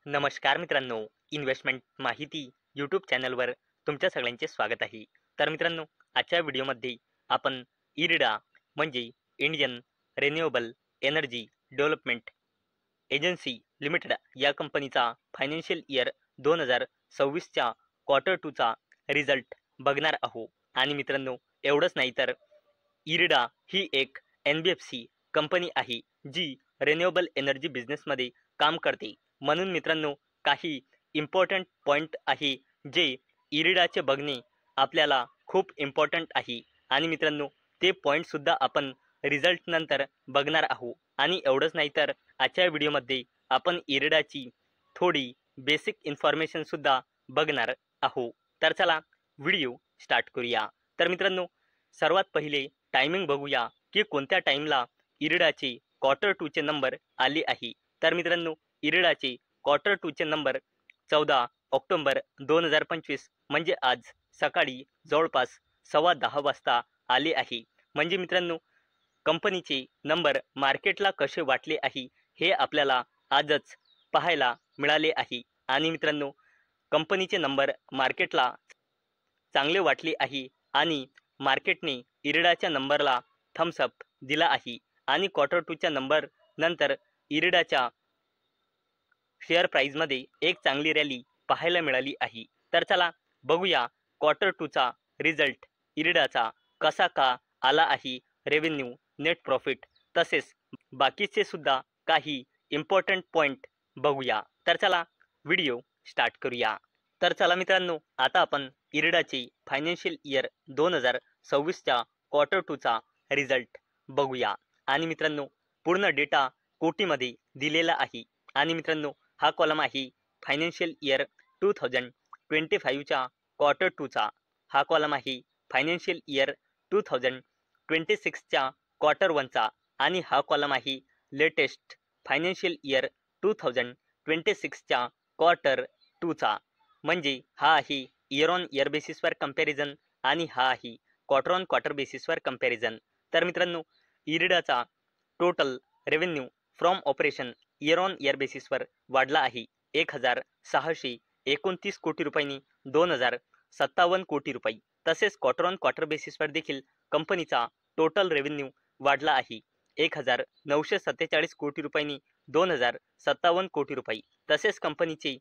नमस्कार मित्रांनो, इन्व्हेस्टमेंट माहिती यूट्यूब चॅनलवर तुमच्या सगळ्यांचे स्वागत आहे. तर मित्रांनो, आजच्या व्हिडिओमध्ये आपण इरिडा म्हणजे Indian renewable energy development agency limited या कंपनीचा फायनान्शियल इयर 2026च्या क्वार्टर 2चा रिझल्ट बघणार आहोत. आणि मित्रांनो, एवढंच नाही तर इरिडा ही एक NBFC कंपनी आहे जी रिन्युएबल एनर्जी बिझनेसमध्ये काम करते. म्हणून मित्रांनो, काही इम्पॉर्टंट पॉईंट आहे जे इरिडाचे बघणे आपल्याला खूप इम्पॉर्टंट आहे. आणि मित्रांनो, ते पॉईंटसुद्धा आपण रिझल्ट नंतर बघणार आहोत. आणि एवढंच नाही तर आजच्या व्हिडिओमध्ये आपण इरिडाची थोडी बेसिक इन्फॉर्मेशनसुद्धा बघणार आहोत. तर चला व्हिडिओ स्टार्ट करूया. तर मित्रांनो, सर्वात पहिले टायमिंग बघूया की कोणत्या टाईमला इरिडाचे क्वार्टर 2चे नंबर आले आहे. तर मित्रांनो, इरिडाचे क्वार्टर 2चे नंबर 14 ऑक्टोबर 2025 म्हणजे आज सकाळी जवळपास 10:15 वाजता आले आहे. म्हणजे मित्रांनो, कंपनीचे नंबर मार्केटला कसे वाटले आहे हे आपल्याला आजच पाहायला मिळाले आहे. आणि मित्रांनो, कंपनीचे नंबर मार्केटला चांगले वाटले आहे आणि मार्केटने इरिडाच्या नंबरला थम्सअप दिला आहे. आणि क्वार्टर 2च्या नंबर नंतर इरिडाच्या शेअर प्राईजमध्ये एक चांगली रॅली पाहायला मिळाली आहे. तर चला बघूया क्वार्टर 2चा रिझल्ट इरिडाचा कसा का आला आहे. रेव्हेन्यू, नेट प्रॉफिट तसेच बाकीचे सुद्धा काही इम्पॉर्टंट पॉईंट बघूया. तर चला व्हिडिओ स्टार्ट करूया. तर चला मित्रांनो, आता आपण इरिडाचे फायनान्शियल इयर 2026च्या क्वार्टर 2चा रिझल्ट बघूया. आणि मित्रांनो, पूर्ण डेटा कोटीमध्ये दिलेला आहे. आणि मित्रांनो, हा कॉलम आहे फायनान्शियल इयर 2025च्या क्वार्टर 2चा. हा कॉलम आहे फायनान्शियल इयर 2026च्या क्वार्टर 1चा. आणि हा कॉलम आहे लेटेस्ट फायनान्शियल इयर 2026च्या क्वार्टर 2चा. म्हणजे हा आहे इयर ऑन इयर बेसिसवर कंपॅरिझन आणि हा आहे क्वार्टर ऑन क्वार्टर बेसिसवर कंपॅरिझन. तर मित्रांनो, इरिडाचा total revenue from operation year on year बेसिसवर वाढला आहे 1,629 कोटी रुपयांनी 2,057 कोटी रुपये. तसेच क्वार्टर ऑन क्वार्टर बेसिसवर देखील कंपनीचा टोटल रेव्हेन्यू वाढला आहे 1,947 कोटी रुपयांनी 2,057 कोटी रुपये. तसेच कंपनीचे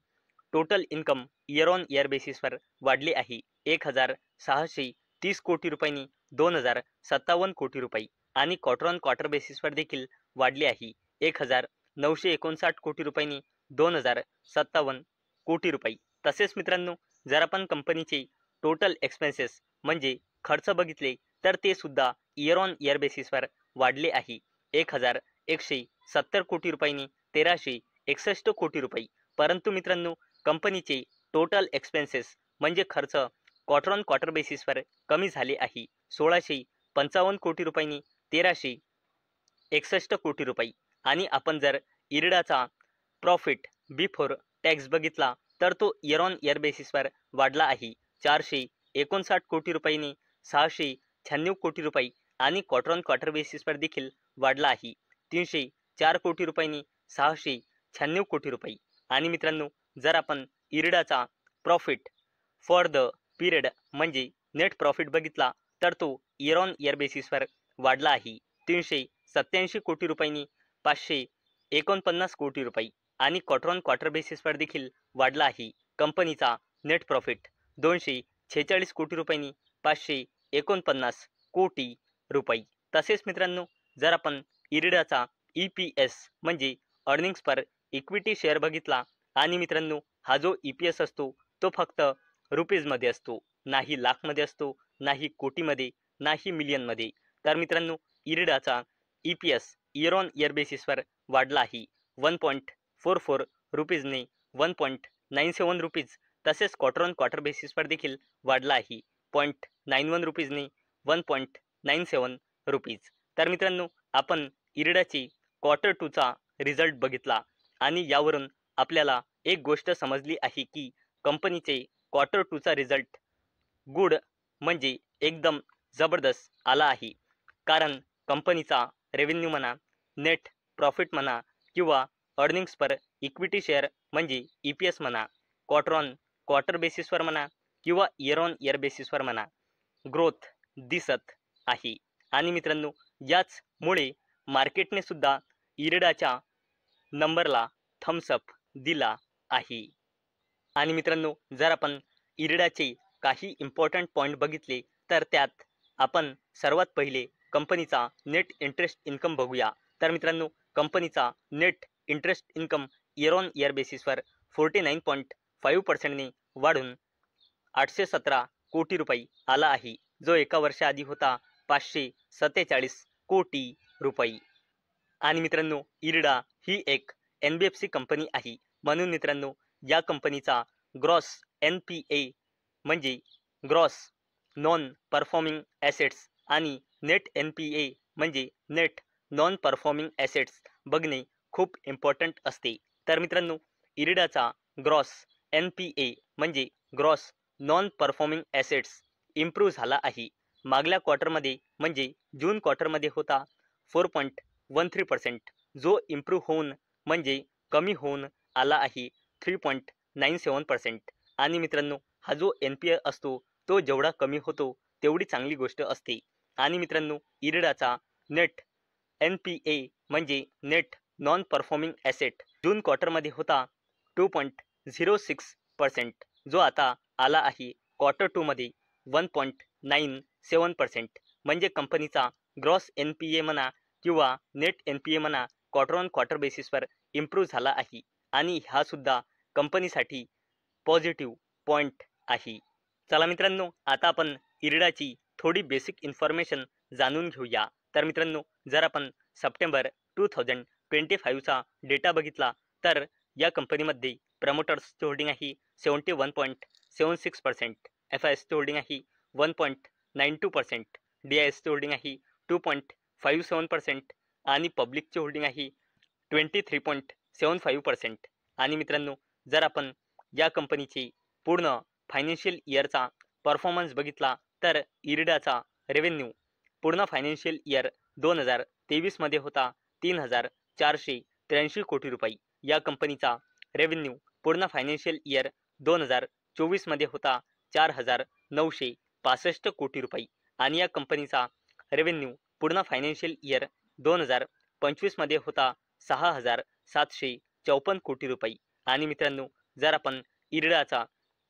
total income year on year बेसिसवर वाढले आहे 1,630 कोटी रुपयांनी 2,057 कोटी रुपये. आणि क्वार्टर ऑन क्वार्टर बेसिसवर देखील वाढले आहे 1,959 कोटी रुपयांनी 2,057 कोटी रुपये. तसेच मित्रांनो, जर आपण कंपनीचे टोटल एक्सपेन्सेस म्हणजे खर्च बघितले तर ते सुद्धा इयर ऑन इयर बेसिसवर वाढले आहे 1,170 कोटी रुपयांनी 1,361 कोटी रुपये. परंतु मित्रांनो, कंपनीचे टोटल एक्सपेन्सेस म्हणजे खर्च क्वार्टर ऑन क्वार्टर बेसिसवर कमी झाले आहे 1,655 कोटी रुपयांनी 1,361 कोटी रुपये. आणि आपण जर इरिडाचा प्रॉफिट बिफोर टॅक्स बघितला तर तो इयर ऑन इयर बेसिसवर वाढला आहे 459 कोटी रुपयांनी 696 कोटी रुपये. आणि क्वार्टर ऑन क्वार्टर बेसिसवर देखील वाढला आहे 304 कोटी रुपयांनी 696 कोटी रुपये. आणि मित्रांनो, जर आपण इरिडाचा प्रॉफिट फॉर द पिरियड म्हणजे नेट प्रॉफिट बघितला तर तो इयर ऑन इयर बेसिसवर वाढला आहे 387 कोटी रुपयांनी 549 कोटी रुपये. आणि क्वार्टर ऑन क्वार्टर बेसिसवर देखील वाढला आहे कंपनीचा नेट प्रॉफिट 246 कोटी रुपयांनी 549 कोटी रुपये. तसेच मित्रांनो, जर आपण इरिडाचा EPS म्हणजे अर्निंग्स पर इक्विटी शेअर बघितला आणि मित्रांनो, हा जो EPS असतो तो फक्त रुपीजमध्ये असतो, नाही लाखमध्ये असतो, नाही कोटीमध्ये, नाही मिलियनमध्ये. तर मित्रांनो, इरिडाचा EPS इयर ऑन इयर बेसिसवर वाढला आहे 1.44 रुपीजने 1.97 रुपीज. तसेच क्वार्टर ऑन क्वार्टर बेसिसवर देखील वाढला आहे 0.91 रुपीजने 1.97 रुपीज. तर मित्रांनो, आपण इरिडाची क्वार्टर 2चा रिझल्ट बघितला आणि यावरून आपल्याला एक गोष्ट समजली आहे की कंपनीचे क्वार्टर 2चा रिझल्ट गुड म्हणजे एकदम जबरदस्त आला आहे. कारण कंपनीचा रेव्हेन्यू म्हणा, नेट प्रॉफिट म्हणा किंवा अर्निंग्स पर इक्विटी शेअर म्हणजे EPS म्हणा, क्वार्टर ऑन क्वार्टर बेसिसवर म्हणा किंवा इयर ऑन इयर बेसिसवर म्हणा ग्रोथ दिसत आहे. आणि मित्रांनो याचमुळे मार्केटने सुद्धा इरडाच्या नंबरला थम्सअप दिला आहे. आणि मित्रांनो जर आपण इरडाचे काही इम्पॉर्टंट पॉईंट बघितले तर त्यात आपण सर्वात पहिले कंपनीचा नेट इंटरेस्ट इन्कम बघूया. तर मित्रांनो कंपनीचा net interest income year on year बेसिसवर 49.5%ने वाढून 817 कोटी रुपये आला आहे, जो एका वर्षाआधी होता 547 कोटी रुपये. आणि मित्रांनो इरडा ही एक NBFC कंपनी आहे, म्हणून मित्रांनो या कंपनीचा ग्रॉस NPA म्हणजे ग्रॉस नॉन परफॉर्मिंग ॲसेट्स आणि नेट NPA म्हणजे नेट नॉन परफॉर्मिंग ॲसेट्स बघणे खूप इम्पॉर्टंट असते. तर मित्रांनो इरडाचा ग्रॉस NPA म्हणजे gross non performing assets improve झाला आहे. मागल्या क्वार्टरमध्ये म्हणजे जून क्वार्टरमध्ये होता 4.13%, जो इम्प्रूव्ह होऊन म्हणजे कमी होऊन आला आहे 3.97%. आणि मित्रांनो हा जो NPA असतो तो जेवढा कमी होतो तेवढी चांगली गोष्ट असते. आणि मित्रांनो इरडाचा नेट NPA म्हणजे नेट नॉन परफॉर्मिंग ॲसेट जून क्वार्टरमध्ये होता 2.06%, जो आता आला आहे क्वार्टर 2 मध्ये 1.97%. म्हणजे कंपनीचा ग्रॉस NPA म्हणा किंवा नेट NPA म्हणा क्वार्टर ऑन क्वार्टर बेसिसवर इम्प्रूव्ह झाला आहे. आणि हा सुद्धा कंपनीसाठी पॉझिटिव्ह पॉईंट आहे. चला मित्रांनो आता आपण इरडाची थोडी बेसिक इन्फॉर्मेशन जाणून घेऊया. तर मित्रांनो जर आपण सप्टेंबर 2025चा डेटा बघितला तर या कंपनीमध्ये प्रमोटर्सची होल्डिंग आहे 71.76%, FISची होल्डिंग आहे 1.92%, DISची होल्डिंग आहे 2.57% आणि पब्लिकची होल्डिंग आहे 23.75%. आणि मित्रांनो जर आपण या कंपनीचे पूर्ण फायनान्शियल इयरचा परफॉर्मन्स बघितला तर इरडाचा रेव्हेन्यू पूर्ण फायनान्शियल इयर 2023 मध्ये होता 3,483 कोटी रुपये. या कंपनीचा रेव्हेन्यू पूर्ण फायनान्शियल इयर 2024 मध्ये होता 4,965 कोटी रुपये. आणि या कंपनीचा रेव्हेन्यू पूर्ण फायनान्शियल इयर 2025 मध्ये होता 6,754 कोटी रुपये. आणि मित्रांनो जर आपण इरडाचा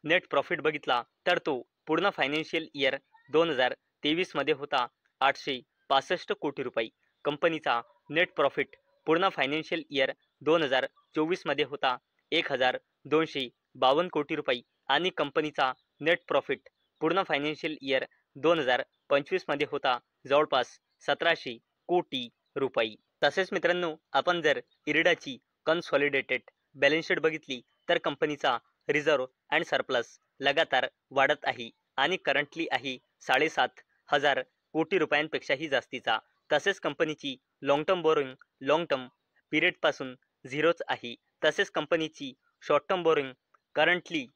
नेट प्रॉफिट बघितला तर तो पूर्ण फायनान्शियल इयर 2023 मध्ये होता 865 कोटी रुपये. कंपनीचा नेट प्रॉफिट पूर्ण फायनान्शियल इयर 2024 मध्ये होता 1,252 कोटी रुपये. आणि कंपनीचा नेट प्रॉफिट पूर्ण फायनान्शियल इयर 2025 मध्ये होता जवळपास 1700 कोटी रुपये. तसेच मित्रांनो आपण जर इरडाची कन्सॉलिडेटेड बॅलन्स शीट बघितली तर कंपनीचा रिझर्व्ह अँड सरप्लस लगातार वाढत आहे आणि करंटली आहे 7,500 कोटी रुपयांपेक्षाही जास्तीचा. तसेच कंपनीची long term borrowing long term पिरियडपासून झिरोच आहे. तसेच कंपनीची शॉर्ट टर्म बोरोइंग करंटली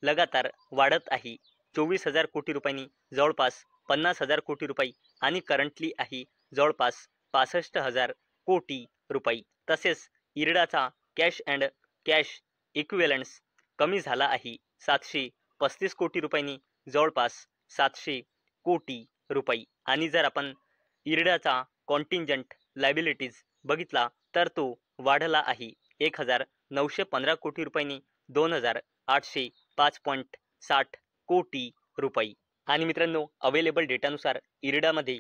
लगातार वाढत आहे 24,000 कोटी रुपयांनी जवळपास 50,000 कोटी रुपये आणि करंटली आहे जवळपास 65,000 कोटी रुपये. तसेच इरडाचा कॅश अँड कॅश इक्विव्हॅलंट्स कमी झाला आहे 735 कोटी रुपयांनी जवळपास 700 कोटी रुपये. आणि जर आपण इरडाचा कॉन्टिंजंट लायबिलिटीज बघितला तर तो वाढला आहे 1,915 कोटी रुपयांनी 2,805.60 कोटी रुपये. आणि मित्रांनो अवेलेबल डेटानुसार इरडामध्ये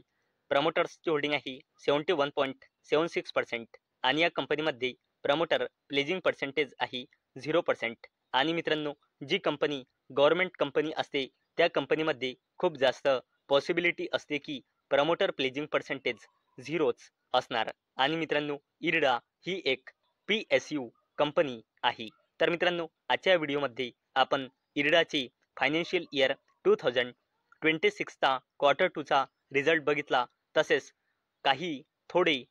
प्रमोटर्सची होल्डिंग आहे 71.76% आणि या कंपनीमध्ये प्रमोटर प्लेजिंग पर्सेंटेज आहे 0%. आणि मित्रांनो जी कंपनी गव्हर्नमेंट कंपनी असते त्या कंपनीमध्ये खूप जास्त पॉसिबिलिटी असते की प्रमोटर प्लेजिंग पर्सेंटेज 0च असणार. आणि मित्रांनो इरडा ही एक PSU कंपनी आहे. तर मित्रांनो आजच्या व्हिडिओमध्ये आपण इरडाचे फायनान्शियल इयर 2026चा क्वार्टर 2चा रिझल्ट बघितला. तसेच काही थोडे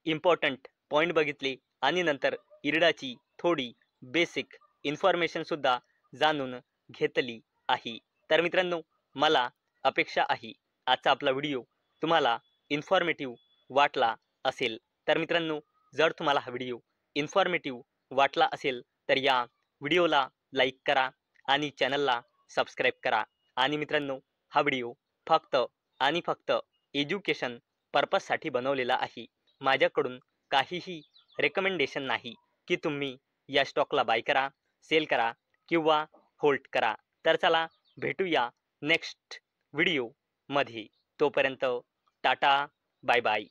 इम्पॉर्टंट पॉईंट बघितले आणि नंतर इरडाची थोडी बेसिक इन्फॉर्मेशन सुद्धा जाणून घेतली आहे. तर मित्रांनो मला अपेक्षा आहे आजचा आपला व्हिडिओ तुम्हाला इन्फॉर्मेटिव्ह वाटला असेल. तर मित्रांनो जर तुम्हाला हा व्हिडिओ इन्फॉर्मेटिव्ह वाटला असेल तर या व्हिडिओला लाईक करा आणि चॅनलला सबस्क्राईब करा. आणि मित्रांनो, हा व्हिडिओ फक्त आणि फक्त एज्युकेशन पर्पजसाठी बनवलेला आहे. माझ्याकडून काहीही रेकमेंडेशन नाही की तुम्ही या स्टॉकला बाय करा, सेल करा किंवा होल्ड करा. तर चला भेटूया नेक्स्ट व्हिडिओमध्ये. तोपर्यंत टाटा, बाय बाय.